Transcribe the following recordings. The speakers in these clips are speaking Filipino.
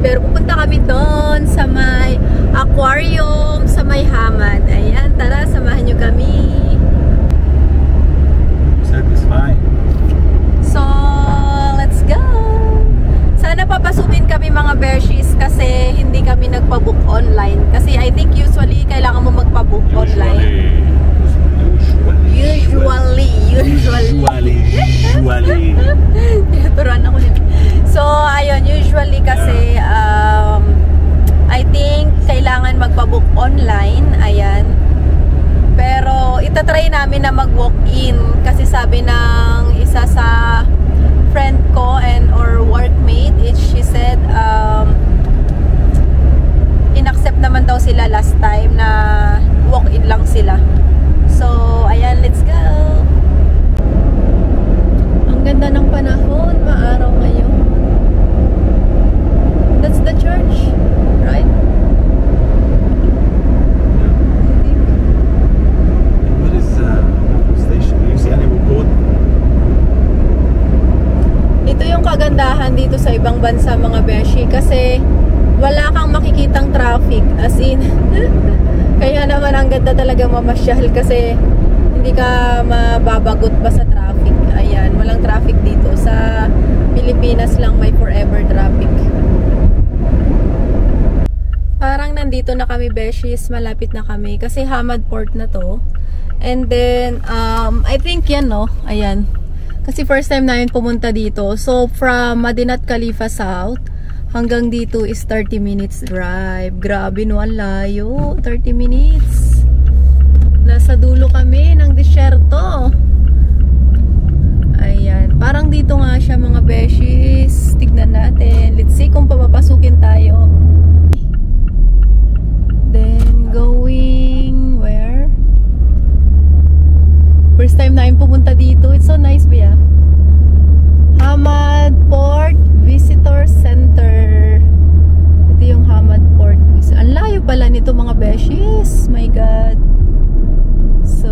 Pero pupunta kami doon sa may aquarium, sa may Hamad. Ayan, tara, samahan nyo kami. Service fine. So, let's go! Sana papasukin kami mga Bershies kasi hindi kami nagpa-book online. Kasi I think usually kailangan mo magpa-book online. Usually. Turuan ako nito. So, ayun, usually kasi I think kailangan magpa-book online. Ayan. Pero itatry namin na mag-walk-in kasi sabi ng isa sa friend ko and or workmate, she said inaccept naman daw sila last time na walk-in lang sila. So, ayan, let's go! Ang ganda ng panahon, maaraw ngayon. That's the church, right? What is station? Do you see any boat? Ito yung kagandahan dito sa ibang bansa mga beshi kasi wala kang makikitang traffic as in kaya naman ang ganda talaga mamasyal kasi hindi ka mababagot pa sa traffic. Ayan, walang traffic dito. Sa Pilipinas lang may forever traffic. Parang nandito na kami beshies, malapit na kami kasi Hamad Port na to. And then I think yan no, ayan. Kasi first time namin pumunta dito. So, from Madinat Khalifa South, hanggang dito is 30 minutes drive. Grabe no, ang layo. 30 minutes. Nasa dulo kami ng disyerto. Ayan. Parang dito nga siya mga beshies. Tignan natin. Let's see kung papapasukin tayo. Then, going where? First time namin pumunta dito. It's so nice, Bea. Hamad Port Visitor Center. Ito yung Hamad Port. Ang layo pala nito mga beshies. My God. So,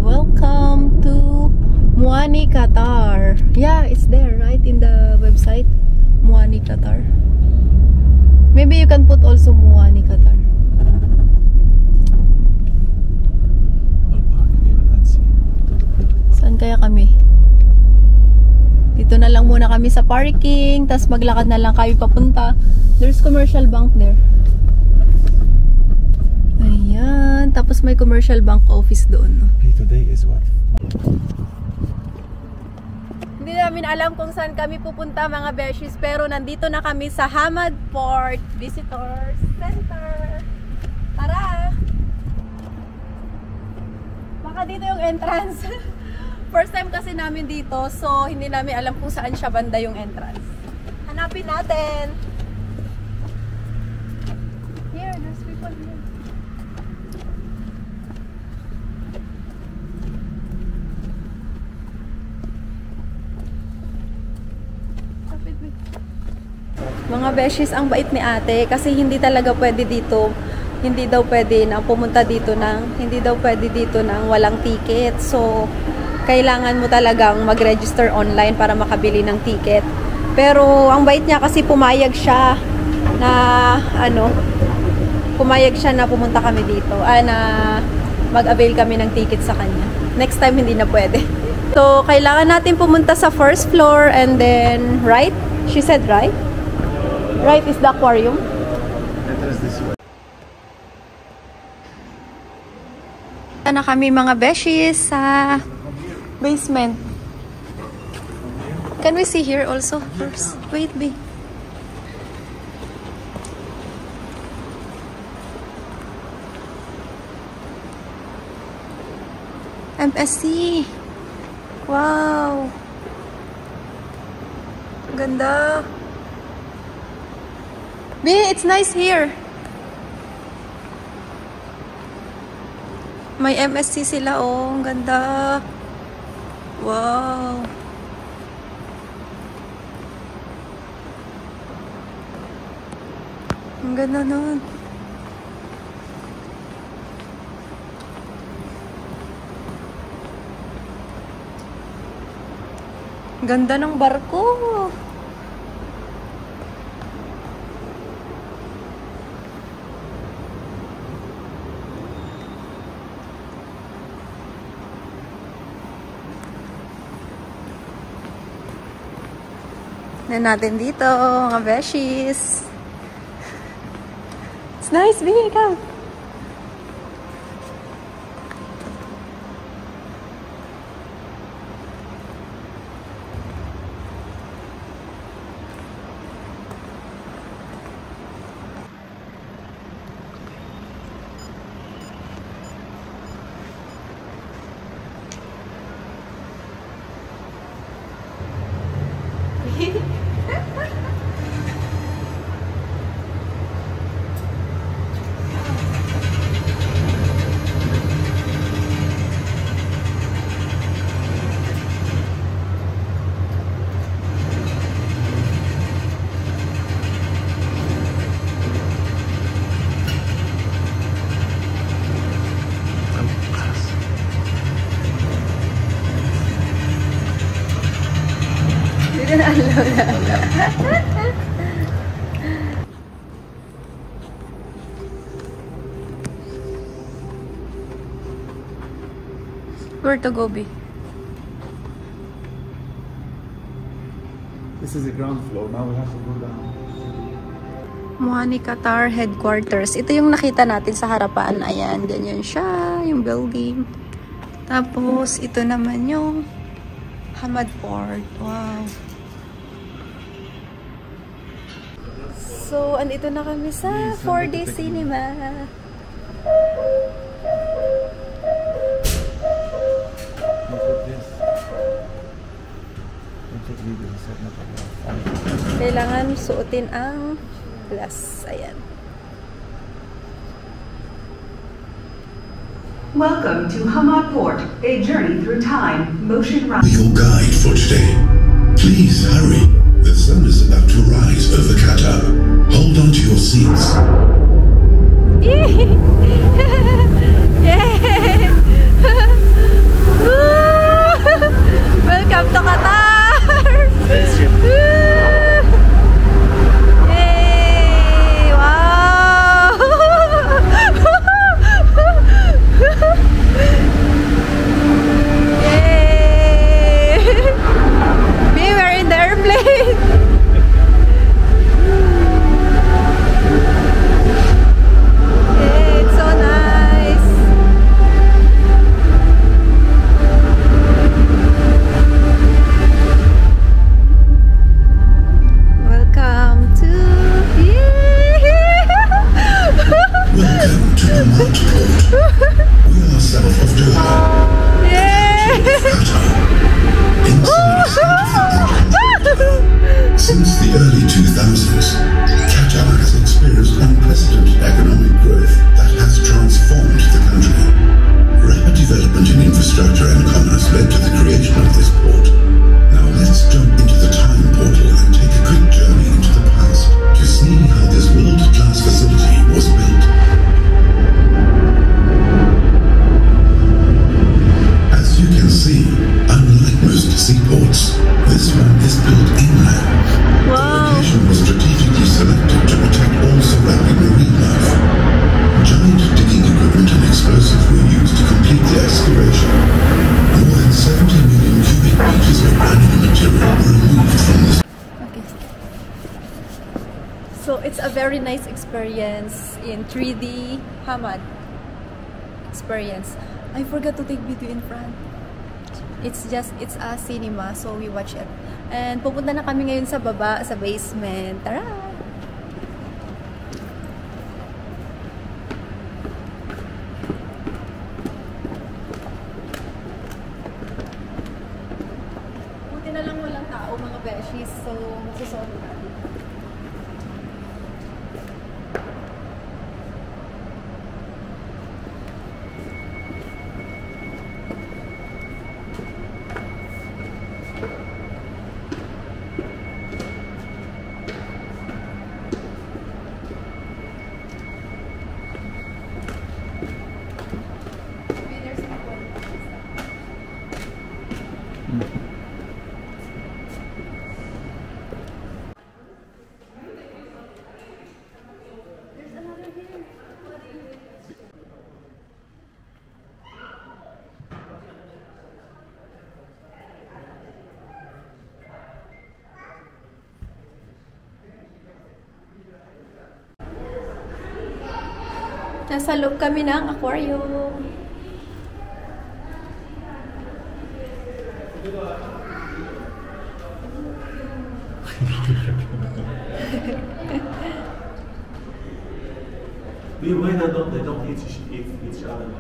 welcome to Muani, Qatar. Yeah, it's there, right? In the website. Muani, Qatar. Maybe you can put also Muani, Qatar. Saan kaya kami? Dito na lang muna kami sa parking, tapos maglakad na lang kami papunta. There's commercial bank there. Ayan, tapos may commercial bank office doon. Okay, today is what? Hindi namin alam kung saan kami pupunta mga beshies, pero nandito na kami sa Hamad Port Visitor Center. Tara! Baka dito yung entrance. First time kasi namin dito, so hindi namin alam kung saan siya banda yung entrance. Hanapin natin. Here, there's people here. Mga beshies, ang bait ni ate kasi hindi talaga pwede dito. Hindi daw pwede na pumunta dito hindi daw pwede dito ng walang ticket. So, kailangan mo talagang mag-register online para makabili ng ticket. Pero ang bait niya kasi pumayag siya na pumunta kami dito. Na mag-avail kami ng ticket sa kanya. Next time hindi na pwede. So, kailangan natin pumunta sa first floor and then right? She said right? Right is the aquarium. Enter this way. Na kami mga beshies sa basement. Can we see here also first? Wait, be. MSC. Wow. Ganda. Be, it's nice here. May MSC sila, oh. Ang ganda. Wow. Ang ganda nun. Ganda ng barko. na natin dito, mga beshies. It's nice, baby. Come. Where to go, B? This is the ground floor. Now we have to go down. Mohani Qatar headquarters. Ito yung nakita natin sa harapan. Ayan, ganyan siya, yung building. Tapos, ito naman yung Hamad Port. Wow. So, andito na kami sa 4D cinema. Kailangan suotin ang glass. Ayan. Welcome to Hamad Port, a journey through time, motion ride. Your guide for today. Please hurry. The sun is about to rise over Qatar. Hold on to your seats. Yay! Welcome to Qatar! Yay! Wow! Yay! We were in the airplane! It's so nice! Welcome to Welcome to Hamad Port. We are south of Doha, Qatar. Since the early 2000s, Qatar has experienced unprecedented economic growth that has transformed the country. Rapid development in infrastructure and commerce led to the creation of this port. Now let's jump into the time portal and take a quick journey into the past to see how this world-class facility was built. As you can see, unlike most seaports, this one is built inland. The location was strategically selected to protect all surrounding marine life. Giant digging equipment and explosives were used to complete the excavation. More than 70 million cubic meters of granular material were removed from this. Okay. So it's a very nice experience in 3D Hamad experience. I forgot to take video in front. It's a cinema, so we watch it. And pupunta na kami ngayon sa baba, sa basement. Tara! Buti na lang walang tao, mga beshies. So, magsusolve natin. Nasa loob kami ng aquarium. Why they don't eat each other?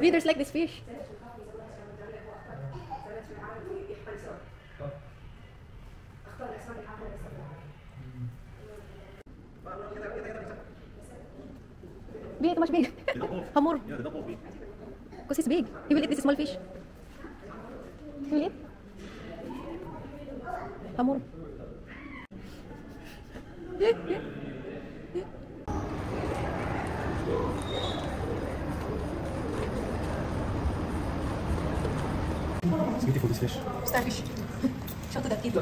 Wait, there's like this fish. Wait, too much big. Hamur. Yeah, they don't both big. Because he's big. He will eat this small fish. He will eat. Hamur. It's beautiful, this fish. Starfish. Show to that kid. So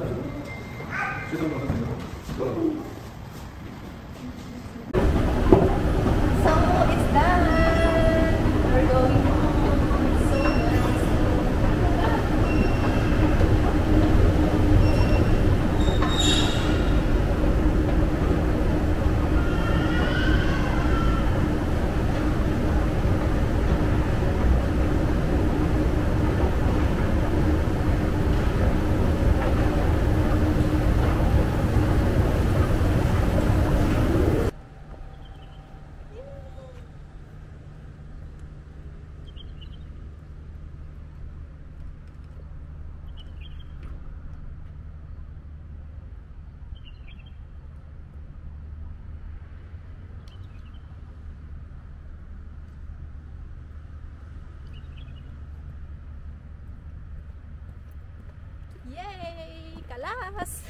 it's done. We're going home. So yay! Kalas!